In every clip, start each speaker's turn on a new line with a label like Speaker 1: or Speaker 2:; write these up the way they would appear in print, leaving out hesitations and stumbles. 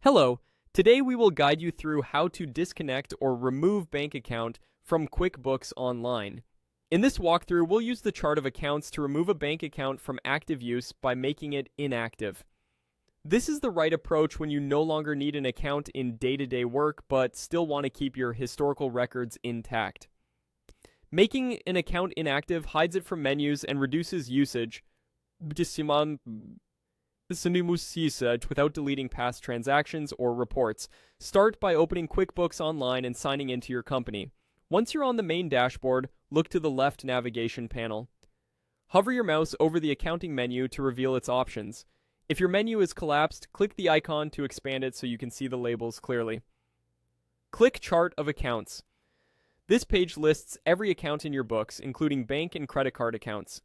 Speaker 1: Hello, today we will guide you through how to disconnect or remove bank account from QuickBooks Online. In this walkthrough, we'll use the chart of accounts to remove a bank account from active use by making it inactive. This is the right approach when you no longer need an account in day-to-day work but still want to keep your historical records intact. Making an account inactive hides it from menus and reduces usage without deleting past transactions or reports. Start by opening QuickBooks Online and signing into your company. Once you're on the main dashboard, look to the left navigation panel. Hover your mouse over the accounting menu to reveal its options. If your menu is collapsed, click the icon to expand it so you can see the labels clearly. Click Chart of Accounts. This page lists every account in your books, including bank and credit card accounts.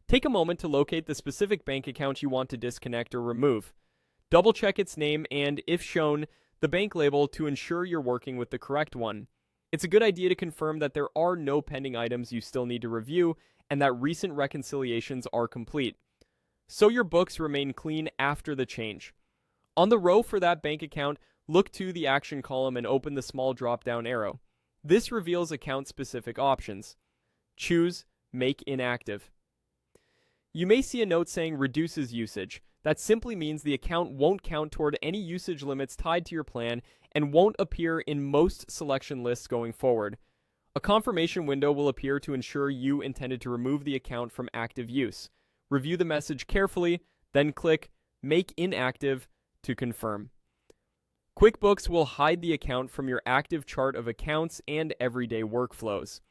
Speaker 1: Take a moment to locate the specific bank account you want to disconnect or remove. Double-check its name and, if shown, the bank label to ensure you're working with the correct one. It's a good idea to confirm that there are no pending items you still need to review and that recent reconciliations are complete, so your books remain clean after the change. On the row for that bank account, look to the Action column and open the small drop-down arrow. This reveals account-specific options. Choose Make Inactive. You may see a note saying reduces usage. That simply means the account won't count toward any usage limits tied to your plan and won't appear in most selection lists going forward. A confirmation window will appear to ensure you intended to remove the account from active use. Review the message carefully, then click Make Inactive to confirm. QuickBooks will hide the account from your active chart of accounts and everyday workflows.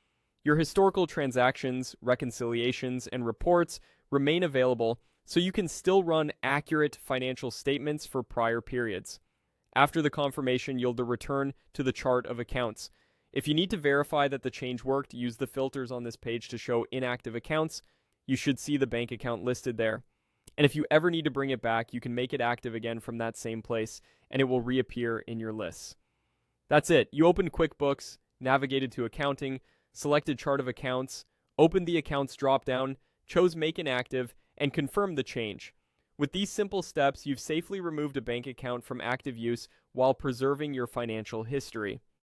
Speaker 1: Your historical transactions, reconciliations, and reports remain available, so you can still run accurate financial statements for prior periods. After the confirmation, you'll return to the chart of accounts. If you need to verify that the change worked, use the filters on this page to show inactive accounts. You should see the bank account listed there. And if you ever need to bring it back, you can make it active again from that same place, and it will reappear in your lists. That's it. You opened QuickBooks, navigated to Accounting, selected Chart of Accounts, opened the Accounts dropdown, chose Make Inactive, and confirmed the change. With these simple steps, you've safely removed a bank account from active use while preserving your financial history.